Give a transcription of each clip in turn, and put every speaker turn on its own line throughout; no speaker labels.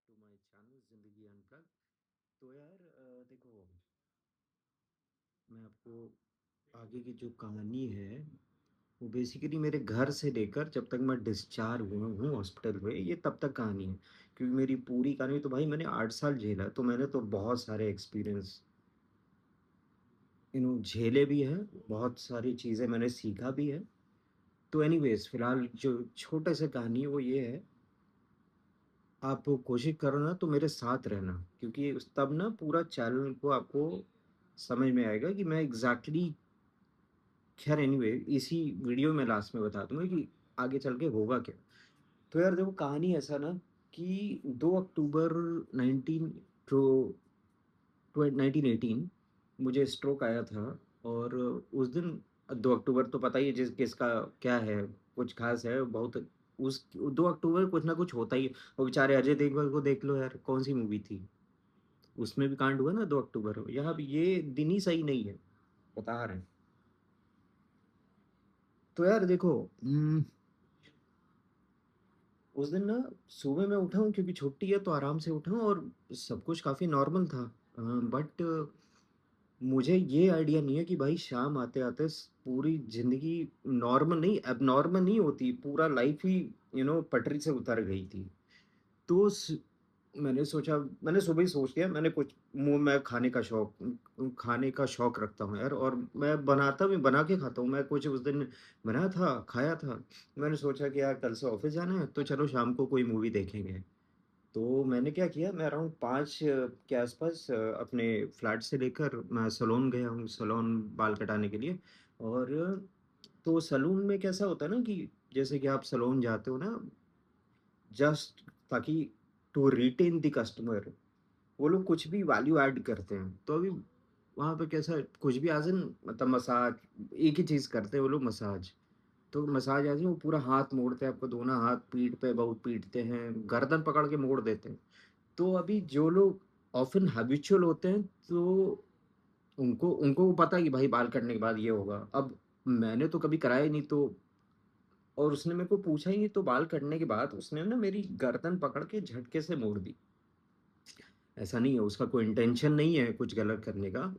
To my channel ज़िंदगी unplug. तो यार देखो, मैं आपको आगे की जो कहानी है वो बेसिकली मेरे घर से लेकर जब तक मैं डिस्चार्ज हुआ हूँ हॉस्पिटल हुए ये तब तक कहानी है। क्योंकि मेरी पूरी कहानी तो भाई मैंने 8 साल झेला, तो मैंने तो बहुत सारे एक्सपीरियंस झेले भी हैं, बहुत सारी चीज़ें मैंने सीखा भी है। तो एनीवेज फिलहाल जो छोटे से कहानी है वो ये है, आप कोशिश करो ना तो मेरे साथ रहना, क्योंकि तब ना पूरा चैनल को आपको समझ में आएगा कि मैं एग्जैक्टली खैर एनीवे इसी वीडियो में लास्ट में बता दूंगा कि आगे चल के होगा क्या। तो यार देखो कहानी ऐसा ना कि 2 अक्टूबर 19 तो 1918 मुझे स्ट्रोक आया था। और उस दिन 2 अक्टूबर तो पता ही है जिस किसका क्या है, कुछ खास है बहुत। उस 2 अक्टूबर कुछ ना कुछ होता ही है। वो बेचारे अजय देवगन को देख लो यार, कौन सी मूवी थी उसमें भी कांड हुआ ना 2 अक्टूबर। यहाँ भी ये दिन ही सही नहीं है, बता रहे हैं। तो यार देखो, उस दिन ना सुबह मैं उठा हूँ क्योंकि छुट्टी है तो आराम से उठा हूँ और सब कुछ काफ़ी नॉर्मल था। बट मुझे ये आइडिया नहीं है कि भाई शाम आते-आते पूरी ज़िंदगी नॉर्मल नहीं एबनॉर्मल नहीं होती, पूरा लाइफ ही पटरी से उतर गई थी। तो मैंने सुबह ही सोच लिया, मैंने कुछ मुँह मैं खाने का शौक रखता हूँ यार, और मैं बनाता भी बना के खाता हूँ। मैं कुछ उस दिन बनाया था, खाया था। मैंने सोचा कि यार कल से ऑफ़िस जाना है तो चलो शाम को कोई मूवी देखेंगे। तो मैंने क्या किया, मैं अराउंड 5 के आसपास अपने फ्लैट से लेकर मैं सैलून गया हूँ, सैलून बाल कटाने के लिए। और तो सैलून में कैसा होता है ना कि जैसे कि आप सैलून जाते हो ना जस्ट ताकि टू रिटेन द कस्टमर, वो लोग कुछ भी वैल्यू ऐड करते हैं। तो अभी वहाँ पे कैसा कुछ भी एज़ इन मतलब मसाज एक ही चीज़ करते हैं वो लोग, मसाज। तो मसाज ऐसे वो पूरा हाथ मोड़ते हैं, आपको दोनों हाथ पीठ पे बहुत पीटते हैं, गर्दन पकड़ के मोड़ देते हैं। तो अभी जो लोग ऑफ़न हैबिचुअल होते हैं तो उनको उनको पता है कि भाई बाल कटने के बाद ये होगा। अब मैंने तो कभी कराया ही नहीं, तो और उसने मेरे को पूछा ही नहीं, तो बाल कटने के बाद उसने ना मेरी गर्दन पकड़ के झटके से मोड़ दी। ऐसा नहीं है, उसका कोई इंटेंशन नहीं है कुछ गलत करने का।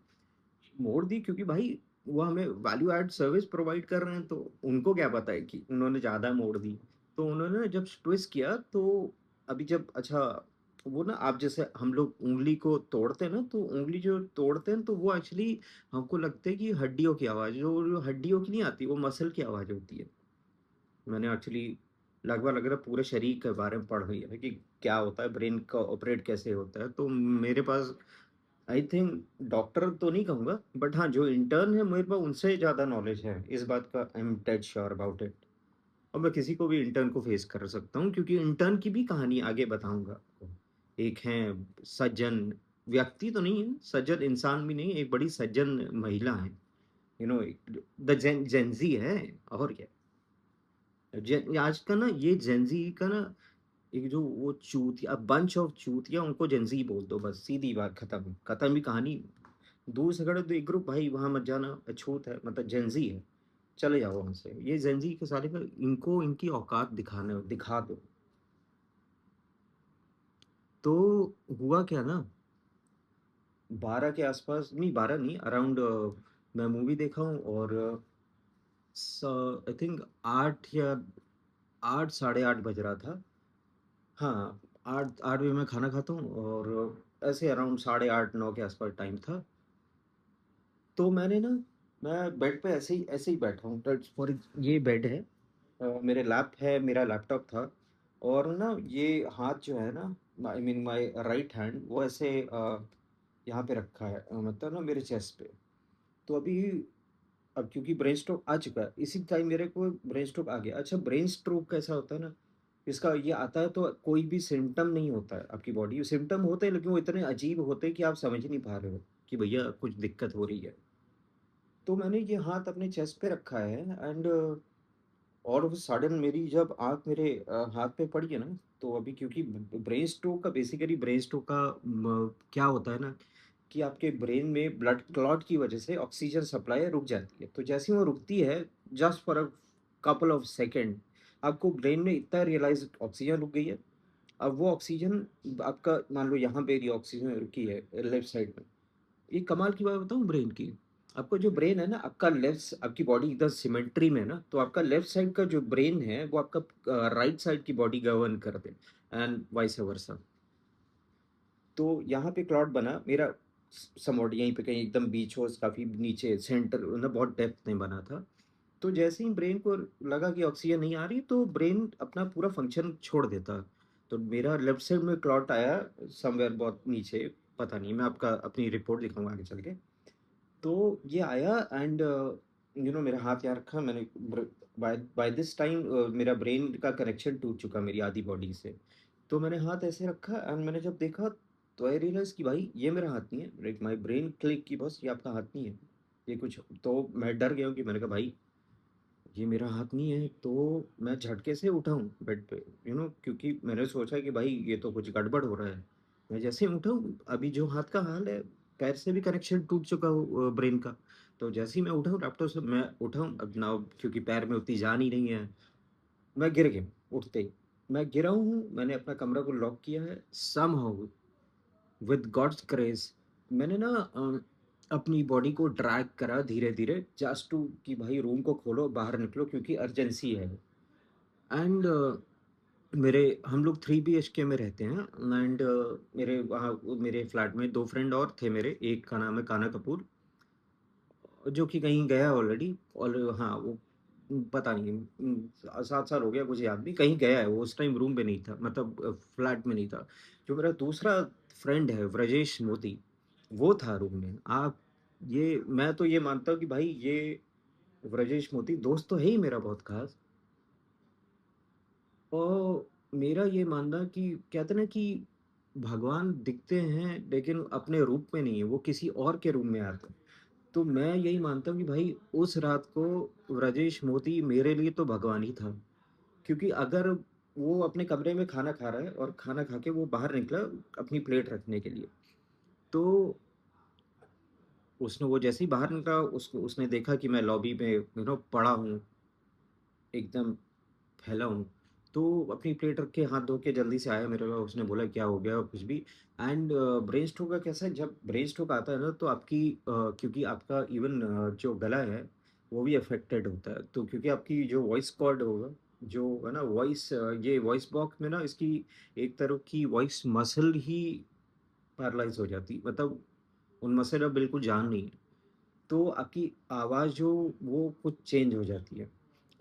मोड़ दी क्योंकि भाई वो हमें वैल्यू एड सर्विस प्रोवाइड कर रहे हैं, तो उनको क्या पता है कि उन्होंने ज़्यादा मोड़ दी। तो उन्होंने ना जब ट्विस्ट किया तो अभी जब अच्छा वो ना आप जैसे हम लोग उँगली को तोड़ते हैं ना, तो उँगली जो तोड़ते हैं तो वो एक्चुअली हमको लगता है कि हड्डियों की आवाज़, जो हड्डियों की नहीं आती, वो मसल की आवाज़ होती है। मैंने एक्चुअली लगभग लग रहा है पूरे शरीर के बारे में पढ़ लिया है कि क्या होता है, ब्रेन का ऑपरेट कैसे होता है। तो मेरे पास आई थिंक डॉक्टर तो नहीं कहूँगा, बट हाँ, जो इंटर्न है मेरे पास उनसे ज़्यादा नॉलेज है इस बात का। I am dead sure about it. और मैं किसी को भी इंटर्न को फेस कर सकता हूँ क्योंकि इंटर्न की भी कहानी आगे बताऊँगा आपको। एक हैं सज्जन व्यक्ति तो नहीं है, सज्जन इंसान भी नहीं, एक बड़ी सज्जन महिला है। द जेन ज़ी है और क्या। आज का ना ये जेनज़ी का ना एक जो वो चूतिया बंच ऑफ चूतिया, उनको जेनज़ी बोल दो बस, सीधी बात खत्म, खत्म ही कहानी। दूर से खड़े तो एक ग्रुप, भाई वहाँ मत जाना, अछूत है, मतलब जेनज़ी है, चले जाओ वहाँ से। ये जेनज़ी के सारे का इनको इनकी औकात दिखा दो। तो हुआ क्या ना, 12 के आसपास नहीं, 12 नहीं अराउंड, मैं मूवी देखा हूँ और आई थिंक 8 या 8 साढ़े 8 बज रहा था। हाँ, 8 बजे मैं खाना खाता हूँ और ऐसे अराउंड साढ़े 8 9 के आसपास टाइम था। तो मैं बेड पे ऐसे ही बैठा हूँ, फॉर ये बेड है, मेरे लैप है, मेरा लैपटॉप था। और ना ये हाथ जो है ना, I mean my right hand, वो ऐसे यहाँ पे रखा है, मतलब ना मेरे चेस्ट पे। तो अभी अब क्योंकि ब्रेन स्ट्रोक आ चुका है, इसी टाइम मेरे को ब्रेन स्ट्रोक आ गया। अच्छा, ब्रेन स्ट्रोक कैसा होता है ना, इसका ये आता है तो कोई भी सिम्पटम नहीं होता है आपकी बॉडी, सिम्पटम होते हैं लेकिन वो इतने अजीब होते हैं कि आप समझ ही नहीं पा रहे हो कि भैया कुछ दिक्कत हो रही है। तो मैंने ये हाथ अपने चेस्ट पे रखा है and all of a sudden मेरी जब आँख मेरे हाथ पे पड़ी है ना, तो अभी क्योंकि ब्रेन स्ट्रोक का बेसिकली ब्रेन स्ट्रोक का क्या होता है ना कि आपके ब्रेन में ब्लड क्लॉट की वजह से ऑक्सीजन सप्लाई रुक जाती है। तो जैसे ही वो रुकती है, just for a couple of second, आपको ब्रेन में इतना रियलाइज़ ऑक्सीजन रुक गई है, अब वो ऑक्सीजन आपका मान लो यहाँ पे ये ऑक्सीजन रुकी है लेफ्ट साइड में। ये कमाल की बात बताऊँ ब्रेन की, आपका जो ब्रेन है ना, आपका आपकी बॉडी इधर सिमेट्री में है ना, तो आपका लेफ्ट साइड का जो ब्रेन है वो आपका राइट साइड की बॉडी गवर्न कर दे एंड वाइस वर्सा। तो यहाँ पे क्लॉट बना मेरा समवॉट यहीं पे कहीं एकदम बीच हो, काफ़ी नीचे सेंटर ना, बहुत डेप्थ में बना था। तो जैसे ही ब्रेन को लगा कि ऑक्सीजन नहीं आ रही, तो ब्रेन अपना पूरा फंक्शन छोड़ देता। तो मेरा लेफ्ट साइड में क्लॉट आया समवेयर बहुत नीचे, पता नहीं, मैं आपका अपनी रिपोर्ट दिखाऊँगा आगे चल के। तो ये आया एंड मेरा हाथ यहाँ रखा मैंने, बाय बाय दिस टाइम मेरा ब्रेन का कनेक्शन टूट चुका मेरी आधी बॉडी से। तो मैंने हाथ ऐसे रखा एंड मैंने जब देखा, तो आई रियलाइज़ कि भाई ये मेरा हाथ नहीं है। लाइक माय ब्रेन क्लिक कि बस ये आपका हाथ नहीं है, ये कुछ। तो मैं डर गया हूँ कि मैंने कहा भाई ये मेरा हाथ नहीं है। तो मैं झटके से उठा हूँ बेड पे, क्योंकि मैंने सोचा कि भाई ये तो कुछ गड़बड़ हो रहा है। मैं जैसे ही उठा हूँ, अभी जो हाथ का हाल है, पैर से भी कनेक्शन टूट चुका हो ब्रेन का। तो जैसे ही मैं उठा हूँ लैपटॉप से, मैं उठा हूँ अब ना, क्योंकि पैर में उतनी जान ही नहीं है। मैं गिर गया उठते ही। मैं गिरा हूँ, मैंने अपना कमरा को लॉक किया है समहाउ विद गॉड्स ग्रेस। मैंने ना अपनी बॉडी को ड्रैग करा धीरे धीरे, जस्ट टू कि भाई रूम को खोलो, बाहर निकलो, क्योंकि अर्जेंसी है। एंड मेरे हम लोग 3 BHK में रहते हैं एंड मेरे वहाँ मेरे फ्लैट में 2 फ्रेंड और थे मेरे। एक का नाम है काना कपूर, जो कि कहीं गया ऑलरेडी। और हाँ, वो पता नहीं 7 साल हो गया, मुझे याद नहीं, कहीं गया है वो, उस टाइम रूम पे नहीं था, मतलब फ्लैट में नहीं था। जो मेरा दूसरा फ्रेंड है व्रजेश मोती, वो था रूम में। आप ये मैं तो ये मानता हूँ कि भाई ये व्रजेश मोती दोस्त तो है ही मेरा बहुत खास। और मेरा ये मानना कि कहते हैं ना कि भगवान दिखते हैं लेकिन अपने रूप में नहीं है, वो किसी और के रूप में आते हैं। तो मैं यही मानता हूँ कि भाई उस रात को व्रजेश मोती मेरे लिए तो भगवान ही था। क्योंकि अगर वो अपने कमरे में खाना खा रहा है और खाना खा के वो बाहर निकला अपनी प्लेट रखने के लिए, तो उसने वो जैसे ही बाहर निकला, उसने देखा कि मैं लॉबी में पड़ा हूँ, एकदम फैला हूँ। तो अपनी प्लेट रख के हाथ धो के जल्दी से आया मेरे पास, उसने बोला क्या हो गया कुछ भी। एंड ब्रेन स्ट्रोक का कैसा है, जब ब्रेन स्ट्रोक आता है ना, तो आपकी क्योंकि आपका इवन जो गला है वो भी अफेक्टेड होता है। तो क्योंकि आपकी जो वॉइस कॉर्ड होगा, जो है ना वॉइस, ये वॉइस बॉक्स में ना, इसकी एक तरह की वॉइस मसल ही पैरालाइज हो जाती, मतलब उन मसल अब बिल्कुल जान नहीं है। तो आपकी आवाज़ जो वो कुछ चेंज हो जाती है।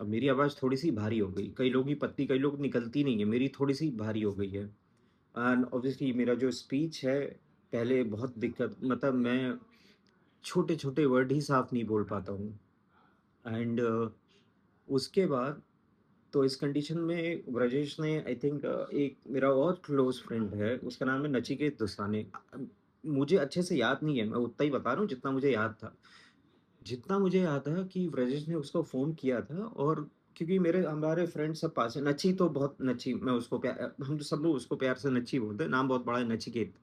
अब मेरी आवाज़ थोड़ी-सी भारी हो गई, कई लोगों की पतली, कई लोग निकलती नहीं है, मेरी थोड़ी-सी भारी हो गई है। एंड ऑब्वियसली मेरा जो स्पीच है, पहले बहुत दिक्कत, मतलब मैं छोटे-छोटे वर्ड ही साफ नहीं बोल पाता हूँ। एंड उसके बाद तो इस कंडीशन में ब्रजेश ने आई थिंक एक मेरा और क्लोज़ फ्रेंड है, उसका नाम है नचिकेत दोसाने। मुझे अच्छे से याद नहीं है, मैं उतना ही बता रहा हूँ जितना मुझे याद था। जितना मुझे याद है कि व्रजेश ने उसको फ़ोन किया था, और क्योंकि मेरे हमारे फ्रेंड सब पास है, नच्ची तो बहुत नच्ची, मैं उसको हम तो सब लोग उसको प्यार से नच्ची बोलते हैं, नाम बहुत बड़ा है नचिकेत।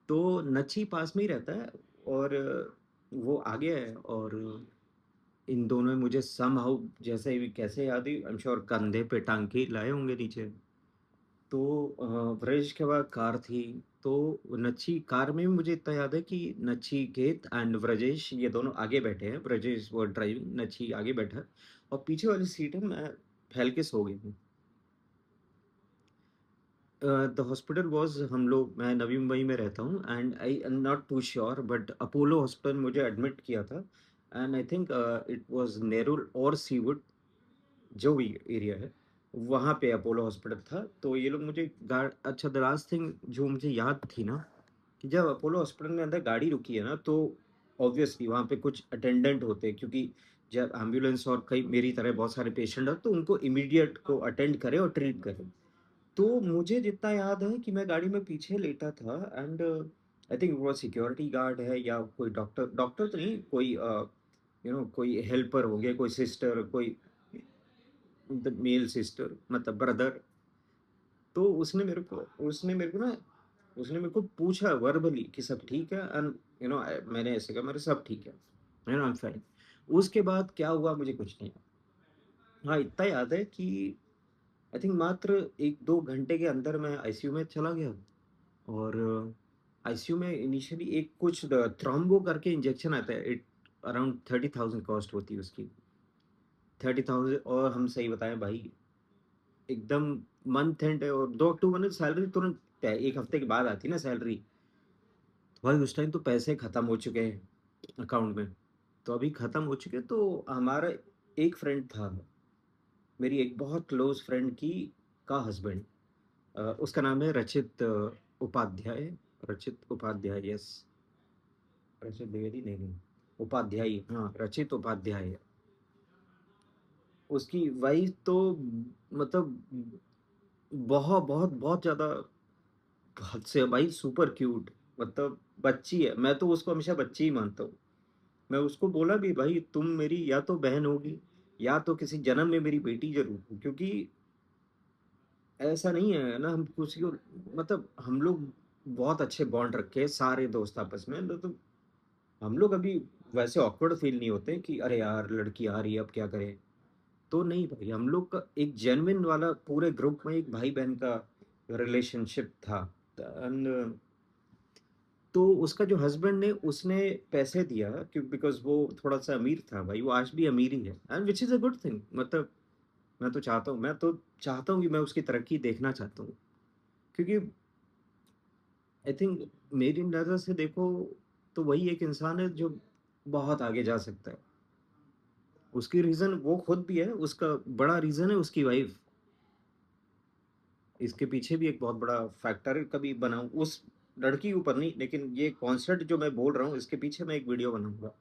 तो नच्ची पास में ही रहता है, और वो आ गया है, और इन दोनों ने मुझे समहाउ जैसे भी कैसे याद आई, आई एम श्योर कंधे पे टाँग के ही लाए होंगे नीचे। तो ब्रज के बाद कार थी, तो नच्छी कार में भी मुझे इतना याद है कि नचिकेत एंड व्रजेश ये दोनों आगे बैठे हैं, व्रजेश वो ड्राइविंग, नच्छी आगे बैठा है, और पीछे वाली सीट है, मैं फैल के सो गया हूँ। द हॉस्पिटल वाज़, हम लोग, मैं नवी मुंबई में रहता हूँ and I am not too sure, but Apollo hospital मुझे एडमिट किया था। And I think it was Nerul और सीवुड, जो भी एरिया है, वहाँ पे अपोलो हॉस्पिटल था। तो ये लोग मुझे अच्छा, द लास्ट थिंग जो मुझे याद थी ना, कि जब अपोलो हॉस्पिटल में अंदर गाड़ी रुकी है ना, तो ऑब्वियसली वहाँ पे कुछ अटेंडेंट होते हैं, क्योंकि जब एम्बुलेंस और कई मेरी तरह बहुत सारे पेशेंट हैं, तो उनको इमीडिएट को अटेंड करें और ट्रीट करें। तो मुझे जितना याद है कि मैं गाड़ी में पीछे लेटा था एंड आई थिंक वो सिक्योरिटी गार्ड है या कोई डॉक्टर, डॉक्टर तो नहीं, कोई कोई हेल्पर हो गया, कोई सिस्टर, कोई द मेल सिस्टर, मतलब ब्रदर। तो उसने मेरे को पूछा वर्बली कि सब ठीक है, एंड मैंने ऐसे कहा, मेरे सब ठीक है, आई एम फाइन। उसके बाद क्या हुआ मुझे कुछ नहीं याद। हाँ, इतना याद है कि आई थिंक मात्र 1-2 घंटे के अंदर मैं आईसीयू में चला गया। और आईसीयू में इनिशियली एक कुछ थ्रोम्बो करके इंजेक्शन आता है, इट अराउंड 30,000 कॉस्ट होती है उसकी। 30,000, और हम सही बताएँ भाई, एकदम मंथ एंड और 2 अक्टूबर में सैलरी तुरंत 1 हफ्ते के बाद आती है ना सैलरी, तो भाई उस टाइम तो पैसे खत्म हो चुके हैं अकाउंट में। तो अभी खत्म हो चुके, तो हमारा एक फ्रेंड था, मेरी एक बहुत क्लोज़ फ्रेंड की का हस्बैंड, उसका नाम है रचित उपाध्याय, रचित उपाध्याय, यस। रचित द्विवेदी नहीं, नहीं, उपाध्याय, हाँ, रचित उपाध्याय। उसकी वाइफ़ तो मतलब बहुत, बहुत, बहुत ज़्यादा, हद से भाई सुपर क्यूट, मतलब बच्ची है, मैं तो उसको हमेशा बच्ची ही मानता हूँ। मैं उसको बोला भी, भाई तुम मेरी या तो बहन होगी, या तो किसी जन्म में मेरी बेटी ज़रूर हो, क्योंकि ऐसा नहीं है ना, हम किसी को, मतलब हम लोग बहुत अच्छे बॉन्ड रखे हैं सारे दोस्त आपस में, तो हम लोग अभी वैसे ऑकवर्ड फील नहीं होते कि अरे यार लड़की आ रही है अब क्या करें। तो नहीं भाई, हम लोग का एक जेन्युइन वाला पूरे ग्रुप में एक भाई बहन का रिलेशनशिप था। एंड तो उसका जो हस्बैंड ने, उसने पैसे दिया, क्यों, बिकॉज वो थोड़ा सा अमीर था भाई, वो आज भी अमीर ही है, and which is a good thing, मतलब मैं तो चाहता हूँ कि मैं उसकी तरक्की देखना चाहता हूँ, क्योंकि आई थिंक मेरी नज़र से देखो तो वही एक इंसान है जो बहुत आगे जा सकता है। उसकी रीज़न वो खुद भी है, उसका बड़ा रीज़न है उसकी वाइफ़। इसके पीछे भी एक बहुत बड़ा फैक्टर कभी बनाऊँ उस लड़की के ऊपर नहीं, लेकिन ये कॉन्सेप्ट जो मैं बोल रहा हूँ, इसके पीछे मैं एक वीडियो बनाऊँगा।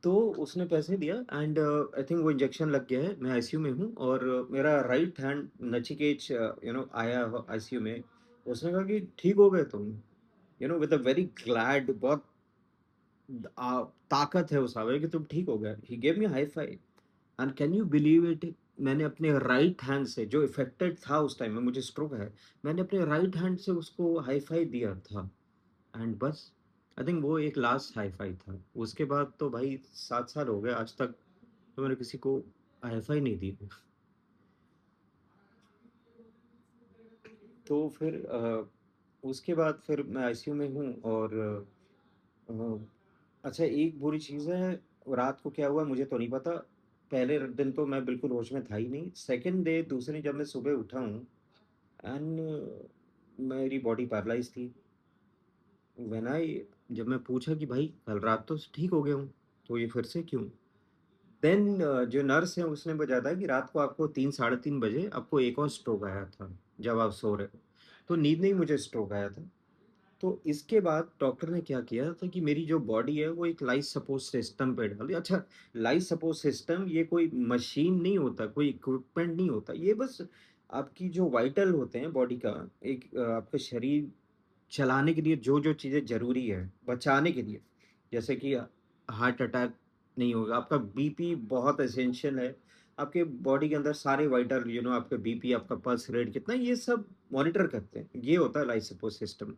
तो उसने पैसे दिया, एंड आई थिंक वो इंजेक्शन लग गया है, मैं आईसीयू में हूँ, और मेरा राइट हैंड नचिकेत आया आईसीयू में। उसने कहा कि ठीक हो गए तुम, विद अ वेरी ग्लैड, बहुत ताकत है उस आवे कि तुम ठीक हो गए। He gave me high five, and can you believe it, मैंने अपने राइट हैंड से, जो इफेक्टेड था उस टाइम में, मुझे स्ट्रोक है, मैंने अपने राइट हैंड से उसको हाई फाइव दिया था। एंड बस, आई थिंक वो एक लास्ट हाई फाइव था। उसके बाद तो भाई 7 साल हो गए आज तक, तो मैंने किसी को हाई फाइव नहीं दी। तो फिर उसके बाद फिर मैं आईसीयू में हूँ, और अच्छा, एक बुरी चीज़ है, रात को क्या हुआ मुझे तो नहीं पता। पहले दिन तो मैं बिल्कुल होश में था ही नहीं। सेकंड डे, दूसरी जब मैं सुबह उठा हूँ, एंड मेरी बॉडी पैरालाइज़ थी। व्हेन आई जब मैं पूछा कि भाई कल रात तो ठीक हो गया हूँ, तो ये फिर से क्यों? देन जो नर्स है उसने बताया कि रात को आपको 3 साढ़े 3 बजे आपको एक और स्ट्रोक आया था, जब आप सो रहे हो। तो नींद में ही मुझे स्ट्रोक आया था। तो इसके बाद डॉक्टर ने क्या किया था कि मेरी जो बॉडी है वो एक लाइफ सपोर्ट सिस्टम पे डाल दिया। अच्छा, लाइफ सपोर्ट सिस्टम ये कोई मशीन नहीं होता, कोई इक्विपमेंट नहीं होता, ये बस आपकी जो वाइटल होते हैं बॉडी का, एक आपका शरीर चलाने के लिए जो जो चीज़ें ज़रूरी है बचाने के लिए, जैसे कि हार्ट अटैक नहीं होगा, आपका बीपी बहुत एसेंशियल है, आपके बॉडी के अंदर सारे वाइटल, आपका बीपी, आपका पल्स रेट कितना, ये सब मॉनिटर करते हैं, ये होता है लाइफ सपोर्ट सिस्टम।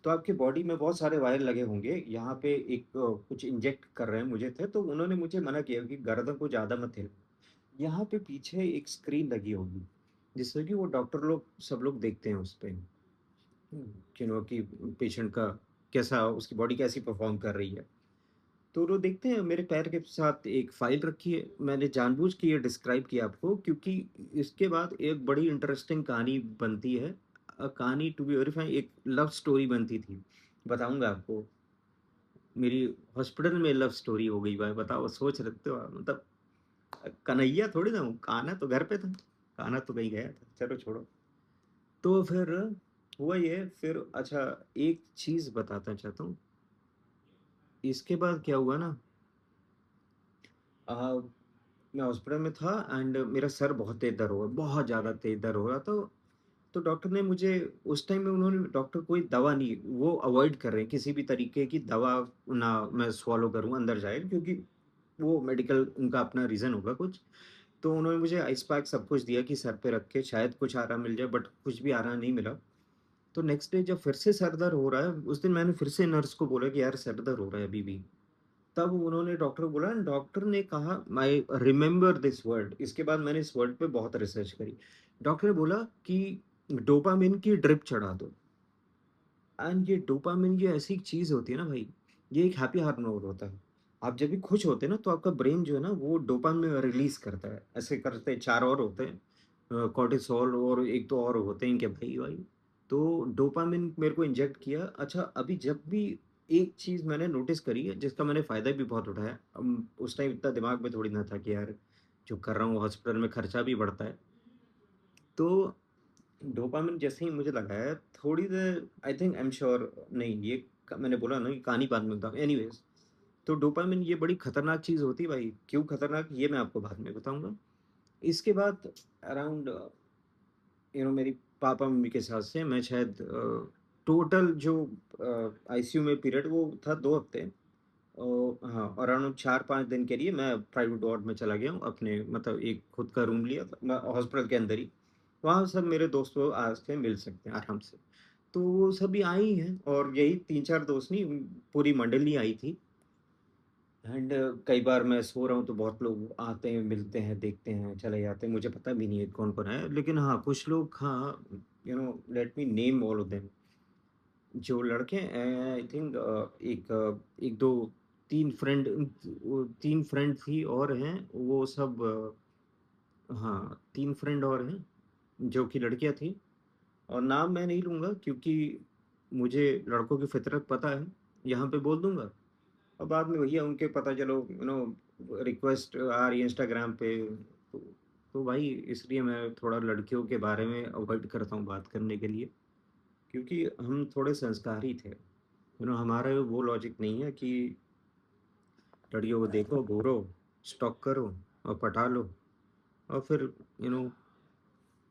तो आपकी बॉडी में बहुत सारे वायर लगे होंगे, यहाँ पे एक कुछ इंजेक्ट कर रहे हैं मुझे थे, तो उन्होंने मुझे मना किया कि गर्दन को ज़्यादा मत हिलाओ। यहाँ पे पीछे एक स्क्रीन लगी होगी, जिससे कि वो डॉक्टर लोग सब लोग देखते हैं उस पे, कि पेशेंट का कैसा, उसकी बॉडी कैसी परफॉर्म कर रही है। तो वो देखते हैं, मेरे पैर के साथ एक फाइल रखी है, मैंने जानबूझ के ये डिस्क्राइब किया आपको, क्योंकि इसके बाद एक बड़ी इंटरेस्टिंग कहानी बनती है। कहानी टू बी वेरीफाई, एक लव स्टोरी बनती थी, बताऊंगा आपको। मेरी हॉस्पिटल में लव स्टोरी हो गई भाई, बताओ, सोच रखते हो आप? मतलब कन्हैया थोड़ी ना हूँ, कान्हा तो घर पे था, कान्हा तो कहीं गया था, चलो छोड़ो। तो फिर हुआ ये, फिर अच्छा, एक चीज बताना चाहता हूँ। इसके बाद क्या हुआ ना, आ, मैं हॉस्पिटल में था, एंड मेरा सर बहुत तेज दर्द हो रहा, बहुत ज़्यादा तेज दर्द हो रहा, तो डॉक्टर ने मुझे, उस टाइम में उन्होंने, डॉक्टर कोई दवा नहीं, वो अवॉइड कर रहे हैं किसी भी तरीके की दवा ना मैं स्वॉलो करूँ अंदर जाए, क्योंकि वो मेडिकल उनका अपना रीज़न होगा कुछ। तो उन्होंने मुझे आइस पैक सब कुछ दिया कि सर पे रख के शायद कुछ आराम मिल जाए, बट कुछ भी आराम नहीं मिला। तो नेक्स्ट डे जब फिर से सर दर्द हो रहा है, उस दिन मैंने फिर से नर्स को बोला कि यार सर दर्द हो रहा है अभी भी। तब उन्होंने, डॉक्टर को बोला, डॉक्टर ने कहा, आई रिमेंबर दिस वर्ड, इसके बाद मैंने इस वर्ड पे बहुत रिसर्च करी। डॉक्टर ने बोला कि डोपामिन की ड्रिप चढ़ा दो। एंड ये डोपामिन ये ऐसी चीज़ होती है ना भाई, ये एक हैप्पी हार्मोन होता है। आप जब भी खुश होते हैं ना, तो आपका ब्रेन जो है ना, वो डोपामिन रिलीज़ करता है। ऐसे करते 4 और होते हैं, कॉर्टिसोल और 1 तो और होते हैं इनके भाई-भाई। तो डोपामिन मेरे को इंजेक्ट किया। अच्छा, अभी जब भी एक चीज़ मैंने नोटिस करी है, जिसका मैंने फ़ायदा भी बहुत उठाया। उस टाइम इतना दिमाग में थोड़ी ना था कि यार, जो कर रहा हूँ हॉस्पिटल में खर्चा भी बढ़ता है। तो डोपामिन जैसे ही मुझे लगाया, थोड़ी देर I think I am sure, नहीं ये मैंने बोला ना कि कहानी बाद में बताऊँ। एनीवेज, तो डोपामिन ये बड़ी खतरनाक चीज़ होती है भाई। क्यों खतरनाक, ये मैं आपको बाद में बताऊंगा। इसके बाद अराउंड मेरी पापा मम्मी के साथ से मैं शायद टोटल जो आईसीयू में पीरियड वो था 2 हफ्ते। हाँ, अराउंड 4-5 दिन के लिए मैं प्राइवेट वार्ड में चला गया हूँ। अपने मतलब एक खुद का रूम लिया था हॉस्पिटल के अंदर ही। वहाँ सब मेरे दोस्त लोग आज से मिल सकते हैं आराम से। तो वो सभी आई हैं, और यही 3-4 दोस्त नहीं, पूरी मंडली आई थी। एंड कई बार मैं सो रहा हूँ तो बहुत लोग आते हैं, मिलते हैं, देखते हैं, चले जाते हैं। मुझे पता भी नहीं है कौन-कौन आया है। लेकिन हाँ, कुछ लोग, हाँ, let me name all of them. जो लड़के हैं, आई थिंक 1-2 3 फ्रेंड थी और हैं, वो सब हाँ, 3 फ्रेंड और हैं, जो कि लड़कियाँ थी। और नाम मैं नहीं लूँगा, क्योंकि मुझे लड़कों की फ़ितरत पता है, यहाँ पे बोल दूँगा। और बाद में भैया उनके पता चलो रिक्वेस्ट आ रही है इंस्टाग्राम पे। तो, तो भाई इसलिए मैं थोड़ा लड़कियों के बारे में अवॉइड करता हूँ बात करने के लिए, क्योंकि हम थोड़े संस्कारी थे। हमारा वो लॉजिक नहीं है कि लड़कियों को देखो, घूरो, स्टॉक करो और पटा लो, और फिर यू नो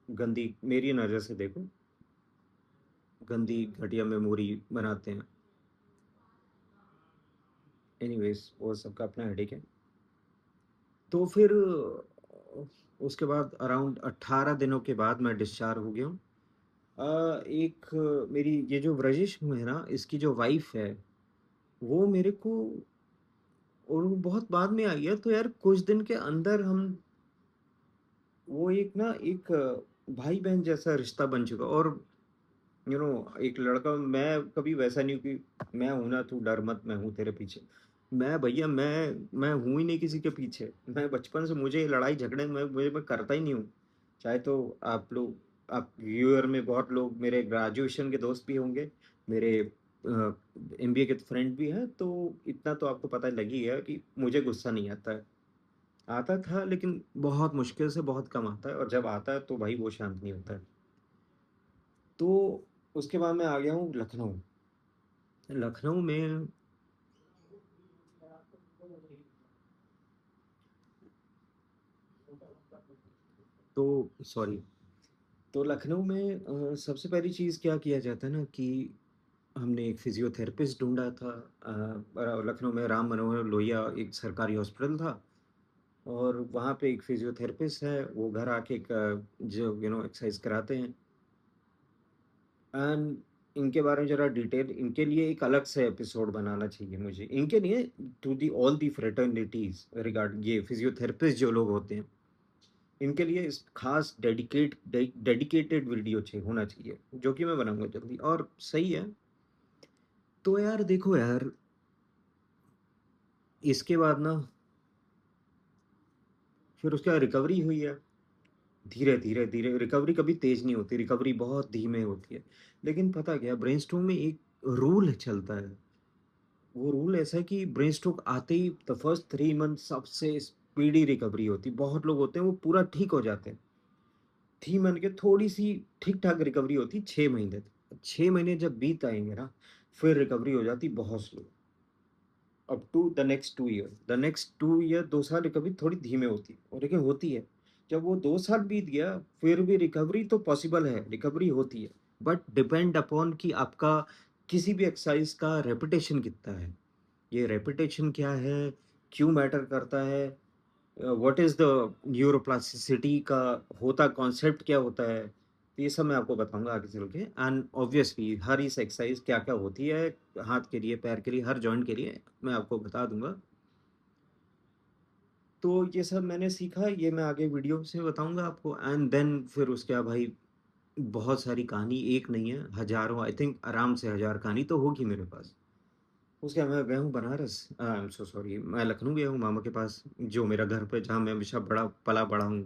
गंदी मेरी नज़र से देखो, गंदी घटिया मेमोरी बनाते हैं। एनीवेज, वो सबका अपना हेडेक है। तो फिर उसके बाद अराउंड 18 दिनों के बाद मैं डिस्चार्ज हो गया हूँ। एक मेरी ये जो व्रजिश है ना, इसकी जो वाइफ है, वो मेरे को, और वो बहुत बाद में आई है, तो यार कुछ दिन के अंदर हम, वो एक ना एक भाई बहन जैसा रिश्ता बन चुका। और एक लड़का, मैं कभी वैसा नहीं हूँ कि मैं हूं ना तू डर मत, मैं हूँ तेरे पीछे। मैं भैया, मैं हूँ ही नहीं किसी के पीछे। मैं बचपन से, मुझे लड़ाई झगड़े में मैं करता ही नहीं हूँ। चाहे तो आप लोग, आप व्यूअर में बहुत लोग मेरे ग्रेजुएशन के दोस्त भी होंगे, मेरे एमबीए के फ्रेंड भी हैं, तो इतना तो आपको पता लग ही गया कि मुझे गुस्सा नहीं आता है। आता था, लेकिन बहुत मुश्किल से, बहुत कम आता है, और जब आता है तो भाई वो शांत नहीं होता है। तो उसके बाद मैं आ गया हूँ लखनऊ। लखनऊ में, तो सॉरी, तो लखनऊ में सबसे पहली चीज़ क्या किया जाता है ना, कि हमने एक फिजियोथेरेपिस्ट ढूंढा था। लखनऊ में राम मनोहर लोहिया एक सरकारी हॉस्पिटल था, और वहाँ पे एक फिजियोथेरेपिस्ट है, वो घर आके जो एक्सरसाइज कराते हैं। एंड इनके बारे में ज़रा डिटेल, इनके लिए एक अलग से एपिसोड बनाना चाहिए मुझे, इनके लिए, to the all the fraternities regard ये फिजियोथेरेपिस्ट जो लोग होते हैं, इनके लिए इस खास डेडिकेटेड वीडियो होना चाहिए, जो कि मैं बनाऊंगा जल्दी। और सही है। तो यार देखो यार, इसके बाद ना, फिर उसके बाद रिकवरी हुई है। धीरे धीरे धीरे रिकवरी कभी तेज नहीं होती, रिकवरी बहुत धीमे होती है। लेकिन पता क्या, ब्रेनस्टॉर्म में एक रूल चलता है। वो रूल ऐसा है कि ब्रेनस्ट्रोक आते ही द फर्स्ट 3 मंथ सबसे स्पीडी रिकवरी होती है। बहुत लोग होते हैं वो पूरा ठीक हो जाते हैं, 3 मंथ के थोड़ी सी ठीक ठाक रिकवरी होती है 6 महीने तक। 6 महीने जब बीत आएंगे ना, फिर रिकवरी हो जाती बहुत slow. Up to the next 2 year, the next 2 year, 2 साल रिकवरी थोड़ी धीमे होती है, और लेकिन होती है। जब वो 2 साल बीत गया, फिर भी रिकवरी तो पॉसिबल है, रिकवरी होती है। बट डिपेंड अपॉन कि आपका किसी भी एक्सरसाइज का रेपिटेशन कितना है। ये रेपिटेशन क्या है, क्यों मैटर करता है, व्हाट इज़ द न्यूरोप्लास्टिसिटी का होता कॉन्सेप्ट क्या होता है, तो ये सब मैं आपको बताऊंगा आगे चल के। एंड ऑब्वियसली हर इस एक्सरसाइज क्या क्या होती है, हाथ के लिए, पैर के लिए, हर जॉइंट के लिए मैं आपको बता दूंगा। तो ये सब मैंने सीखा, ये मैं आगे वीडियो से बताऊँगा आपको। एंड देन फिर उसके बाद भाई बहुत सारी कहानी, एक नहीं है, हज़ारों, आई थिंक आराम से 1000 कहानी तो होगी मेरे पास। उसके बाद मैं गया हूँ बनारस, आई एम सो सॉरी, मैं लखनऊ गया हूँ मामा के पास, जो मेरा घर पे जहाँ मैं हमेशा पला-बड़ा हूँ।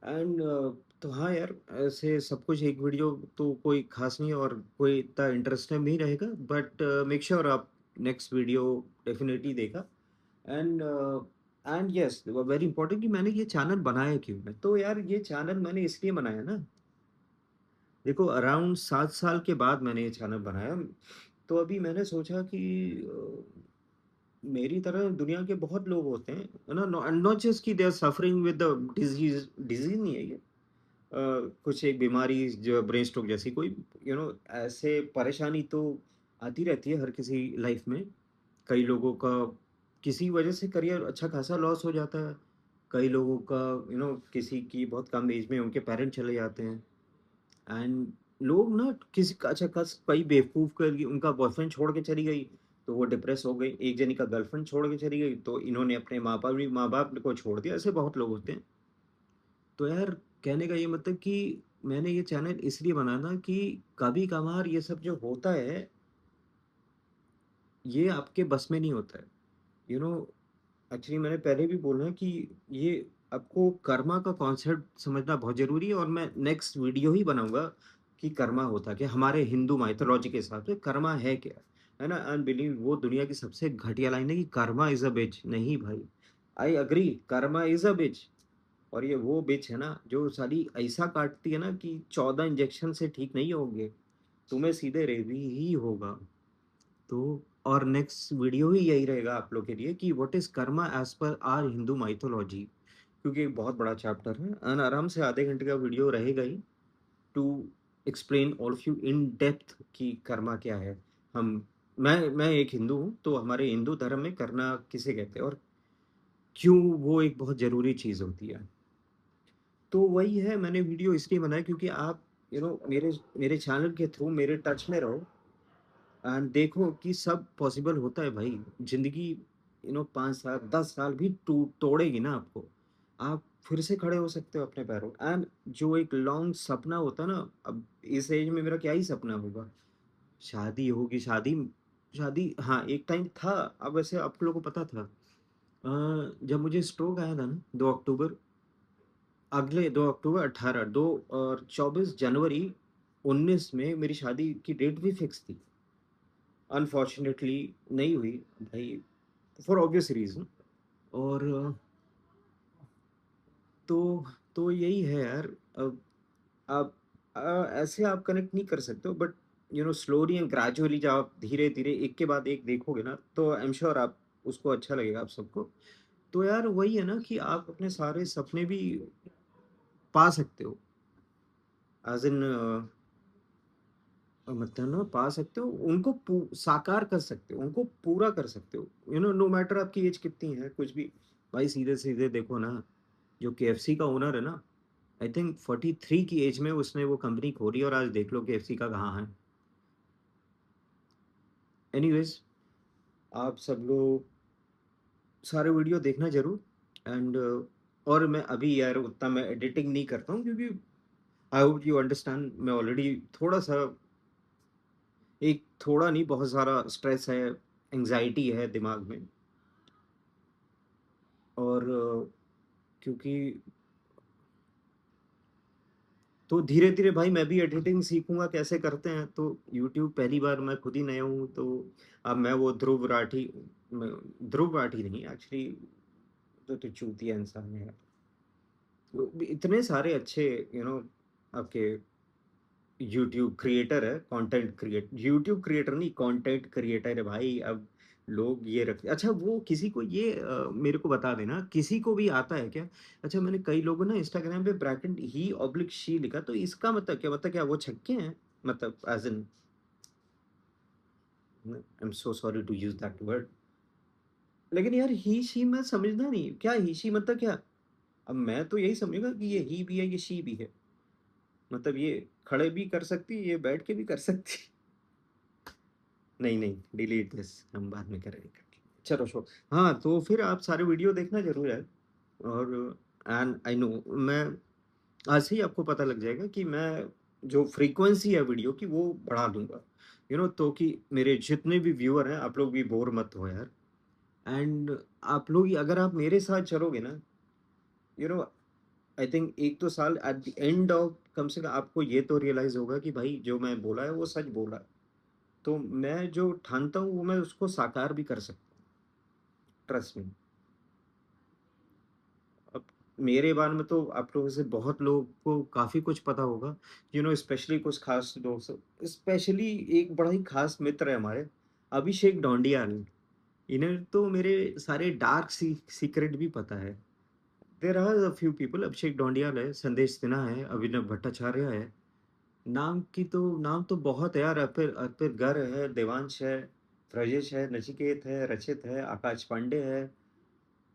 एंड तो हाँ यार, ऐसे सब कुछ एक वीडियो तो कोई ख़ास नहीं है और कोई इतना इंटरेस्टिंग नहीं रहेगा, बट मेक श्योर आप नेक्स्ट वीडियो डेफ़िनिटली देखा। And and yes, very important कि मैंने ये चैनल बनाया क्यों है? तो यार ये चैनल मैंने इसलिए बनाया ना, देखो अराउंड 7 साल के बाद मैंने ये चैनल बनाया। तो अभी मैंने सोचा कि मेरी तरह दुनिया के बहुत लोग होते हैं, है ना? नॉट जस्ट कि they are suffering with the disease, disease नहीं है ये। कुछ एक बीमारी जो ब्रेन स्ट्रोक जैसी कोई, ऐसे परेशानी तो आती रहती है हर किसी लाइफ में। कई लोगों का किसी वजह से करियर अच्छा खासा लॉस हो जाता है। कई लोगों का किसी की बहुत कम एज में उनके पेरेंट्स चले जाते हैं। एंड लोग ना किसी का अच्छा कस कई बेवकूफ़ करके उनका बॉयफ्रेंड छोड़ के चली गई, तो वो डिप्रेस हो गई। एक जनी का गर्लफ्रेंड छोड़ के चली गई, तो इन्होंने अपने माँ-बाप को छोड़ दिया। ऐसे बहुत लोग होते हैं। तो यार कहने का ये मतलब कि मैंने ये चैनल इसलिए बनाया ना कि कभी-कभार ये सब जो होता है, ये आपके बस में नहीं होता है। यू नो एक्चुअली मैंने पहले भी बोला है कि ये आपको कर्मा का कॉन्सेप्ट समझना बहुत ज़रूरी है, और मैं नेक्स्ट वीडियो ही बनाऊँगा कि कर्मा होता क्या है? हमारे हिंदू माइथोलॉजी के हिसाब से कर्मा है क्या? है ना? एंड बिलीव वो दुनिया की सबसे घटिया लाइन है कि कर्मा इज़ अ बिच। नहीं भाई, I agree, karma is a bitch. और ये वो बिच है ना जो साली ऐसा काटती है ना कि 14 इंजेक्शन से ठीक नहीं होगे, तुम्हें सीधे रेवी ही होगा। तो और नेक्स्ट वीडियो ही यही रहेगा आप लोग के लिए कि what is Karma as per hour Hindu mythology, क्योंकि एक बहुत बड़ा चैप्टर है एंड आराम से आधे घंटे का वीडियो रहेगा ही to explain all of you in depth कि कर्मा क्या है। हम मैं एक हिंदू हूँ, तो हमारे हिंदू धर्म में करना किसे कहते हैं और क्यों वो एक बहुत ज़रूरी चीज़ होती है। तो वही है, मैंने वीडियो इसलिए बनाया क्योंकि आप मेरे मेरे चैनल के थ्रू मेरे टच में रहो एंड देखो कि सब पॉसिबल होता है भाई। ज़िंदगी 5 साल 10 साल भी तोड़ेगी ना आपको। आप फिर से खड़े हो सकते हो अपने पैरों। एंड जो एक लॉन्ग सपना होता है ना, अब इस एज में मेरा क्या ही सपना होगा? शादी होगी, शादी शादी हाँ, एक टाइम था। अब वैसे आप लोगों को पता था, जब मुझे स्ट्रोक आया था ना 2 अक्टूबर, अगले 2 अक्टूबर 18 2 और 24 जनवरी 19 में मेरी शादी की डेट भी फिक्स थी। अनफॉर्च्यूनेटली नहीं हुई भाई, फॉर ऑब्वियस रीज़न। और तो यही है यार। अब आप ऐसे आप कनेक्ट नहीं कर सकते हो, बट स्लोली एंड ग्रेजुअली जब आप धीरे-धीरे एक के बाद एक देखोगे ना, तो आई एम श्योर आप उसको अच्छा लगेगा आप सबको। तो यार वही है ना कि आप अपने सारे सपने भी पा सकते हो। एज़ इन मतलब ना पा सकते हो, उनको साकार कर सकते हो, उनको पूरा कर सकते हो। नो मैटर आपकी एज कितनी है, कुछ भी। भाई सीधे-सीधे देखो ना, जो केएफसी का ओनर है ना, आई थिंक 43 की एज में उसने वो कंपनी खोली और आज देख लो केएफसी का कहाँ है। एनीवेज़, आप सब लोग सारे वीडियो देखना ज़रूर। एंड और मैं अभी यार उतना मैं एडिटिंग नहीं करता हूँ क्योंकि आई होप यू अंडरस्टैंड, मैं ऑलरेडी थोड़ा-सा, एक थोड़ा नहीं बहुत सारा स्ट्रेस है, एंग्ज़ायटी है दिमाग में। और क्योंकि तो धीरे-धीरे भाई मैं भी एडिटिंग सीखूँगा कैसे करते हैं। तो यूट्यूब पहली बार मैं खुद ही नया हूँ, तो अब मैं वो ध्रुव राठी नहीं एक्चुअली, तो चूतिया इंसान है यार। तो इतने सारे अच्छे आपके यूट्यूब क्रिएटर है, यूट्यूब क्रिएटर नहीं, कंटेंट क्रिएटर है भाई। अब लोग ये रखते अच्छा, वो किसी को ये मेरे को बता देना, किसी को भी आता है क्या? अच्छा, मैंने कई लोगों ने इंस्टाग्राम पे ब्रैकेट ही ऑब्लिक शी लिखा, तो इसका मतलब क्या? मतलब क्या वो छक्के हैं? मतलब as in I am so sorry to use that word. लेकिन यार ही, शी मैं समझना नहीं, क्या ही, शी मतलब क्या? अब मैं तो यही समझूँगा कि ये ही भी है, ये शी भी है। मतलब ये खड़े भी कर सकती है, ये बैठ के भी कर सकती है। नहीं, नहीं, डिलीट दिस, हम बाद में करेंगे। चलो हाँ, तो फिर आप सारे वीडियो देखना ज़रूर है। और एंड आई नो मैं आज से ही आपको पता लग जाएगा कि मैं जो फ्रीक्वेंसी है वीडियो की वो बढ़ा दूँगा। तो कि मेरे जितने भी व्यूअर हैं, आप लोग भी बोर मत हो यार। एंड आप लोग अगर आप मेरे साथ चलोगे ना, यू नो आई थिंक 1 2 साल एट द एंड ऑफ कम से कम आपको ये तो रियलाइज़ होगा कि भाई जो मैं बोला है वो सच बोला है। तो मैं जो ठानता हूँ वो मैं उसको साकार भी कर सकता हूँ, ट्रस्ट मी। अब मेरे बारे में तो आप लोगों से बहुत लोगों को काफ़ी कुछ पता होगा, स्पेशली कुछ खास दोस्त, स्पेशली एक बड़ा ही खास मित्र है हमारे, अभिषेक ढोंडियाल। इन्हें तो मेरे सारे डार्क सीक्रेट भी पता है। There are a few people, Abhishek Dhoundiyal है, संदेश सिन्हा है, अभिनव भट्टाचार्य है। नाम तो बहुत है यार, अर्पित अर्पित गर्ग है, देवांश है, ब्रजेश है, नचिकेत है, रचित है, आकाश पांडे है,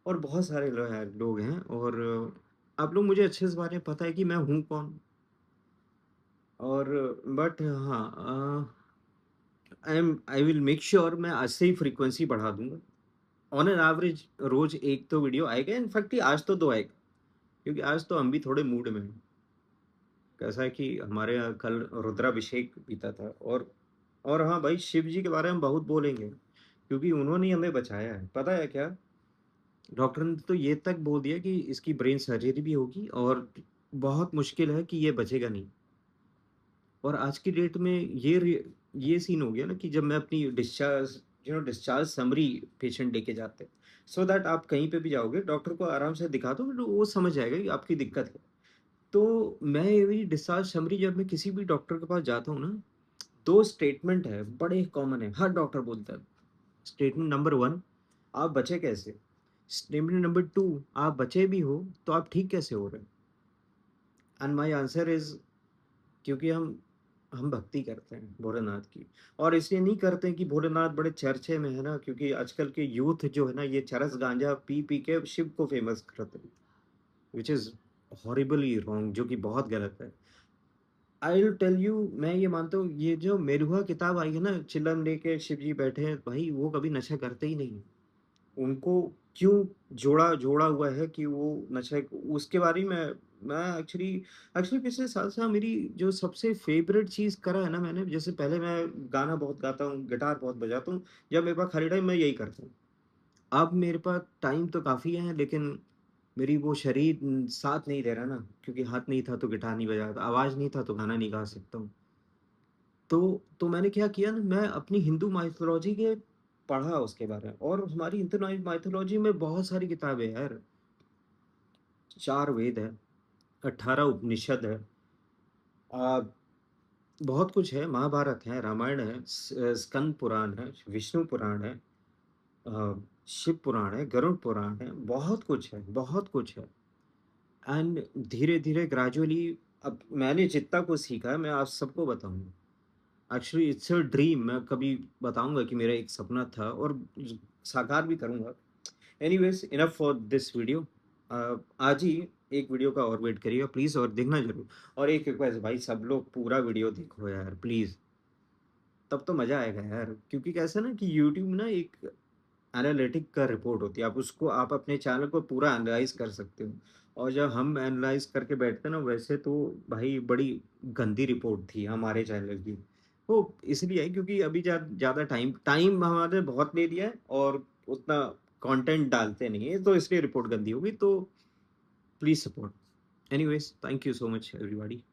और बहुत सारे लोग हैं। और आप लोग मुझे अच्छे से बारे में पता है कि मैं हूँ कौन। और बट हाँ, आई विल मेक श्योर मैं आज से ही फ्रीक्वेंसी बढ़ा दूंगा। ऑन एन एवरेज रोज एक तो वीडियो आएगा, इनफैक्ट आज तो 2 आएगा, क्योंकि आज तो हम भी थोड़े मूड में हैं। कैसा है कि हमारे यहाँ कल रुद्राभिषेक बीता था। और हाँ भाई, शिव जी के बारे में बहुत बोलेंगे, क्योंकि उन्होंने ही हमें बचाया है। पता है क्या, डॉक्टर ने तो ये तक बोल दिया कि इसकी ब्रेन सर्जरी भी होगी और बहुत मुश्किल है कि ये बचेगा नहीं। और आज की डेट में ये सीन हो गया ना कि जब मैं अपनी डिस्चार्ज समरी पेशेंट लेके जाते हैं, सो दैट आप कहीं पे भी जाओगे डॉक्टर को आराम से दिखा दो, तो वो समझ जाएगा कि आपकी दिक्कत है। तो मैं ये डिस्चार्ज समरी जब मैं किसी भी डॉक्टर के पास जाता हूँ ना, 2 स्टेटमेंट है, बड़े कॉमन है, हर डॉक्टर बोलता है। स्टेटमेंट नंबर 1, आप बचे कैसे? स्टेटमेंट नंबर 2, आप बचे भी हो तो आप ठीक कैसे हो रहे हैं? एंड माय आंसर इज, क्योंकि हम भक्ति करते हैं भोलेनाथ की। और इसलिए नहीं करते हैं कि भोलेनाथ बड़े चर्चे में है ना, क्योंकि आजकल के यूथ जो है ना, ये चरस गांजा पी पी के शिव को फेमस करते हैं, विच इज हॉरिबली रॉन्ग, जो कि बहुत गलत है। आई विल टेल यू, मैं ये मानता हूँ ये जो मेरुआ किताब आई है ना, चिलम लेके शिव जी बैठे हैं, भाई वो कभी नशा करते ही नहीं। उनको क्यों जोड़ा हुआ है कि वो नशा, उसके बारे में मैं एक्चुअली एक्चुअली पिछले साल से मेरी जो सबसे फेवरेट चीज़ करा है ना मैंने, जैसे पहले मैं गाना बहुत गाता हूँ, गिटार बहुत बजाता हूँ, जब मेरे पास खाली टाइम मैं यही करता हूँ। अब मेरे पास टाइम तो काफ़ी है, लेकिन मेरी वो शरीर साथ नहीं दे रहा ना, क्योंकि हाथ नहीं था तो गिटार नहीं बजाता, आवाज़ नहीं था तो गाना नहीं गा सकता हूँ। तो मैंने क्या किया ना, मैं अपनी हिंदू माइथोलॉजी के पढ़ा उसके बारे में, और हमारी हिंदू माइथोलॉजी में बहुत सारी किताबें हैं यार। 4 वेद है, 18 उपनिषद है, आ, बहुत कुछ है, महाभारत है, रामायण है, स्कंद पुराण है, विष्णु पुराण है, आ, शिव पुराण है, गरुड़ पुराण है, बहुत कुछ है, बहुत कुछ है। एंड धीरे धीरे ग्रेजुअली अब मैंने जितना कुछ सीखा है मैं आप सबको बताऊंगा। एक्चुअली इट्स अ ड्रीम, मैं कभी बताऊंगा कि मेरा एक सपना था और साकार भी करूंगा। Anyways, enough for this video. आज ही एक वीडियो का और वेट करिएगा प्लीज़, और देखना जरूर। और एक रिक्वेस्ट भाई, सब लोग पूरा वीडियो देखो यार प्लीज़, तब तो मज़ा आएगा यार। क्योंकि कैसा ना कि यूट्यूब ना एक एनालिटिक का रिपोर्ट होती है, आप उसको आप अपने चैनल को पूरा एनालाइज कर सकते हो। और जब हम एनालाइज करके बैठते हैं ना, वैसे तो भाई बड़ी गंदी रिपोर्ट थी हमारे चैनल की। वो इसलिए है क्योंकि अभी ज़्यादा टाइम टाइम हमारे बहुत ले लिया है, और उतना कंटेंट डालते नहीं है, तो इसलिए रिपोर्ट गंदी होगी। तो please support. Anyways, thank you so much everybody.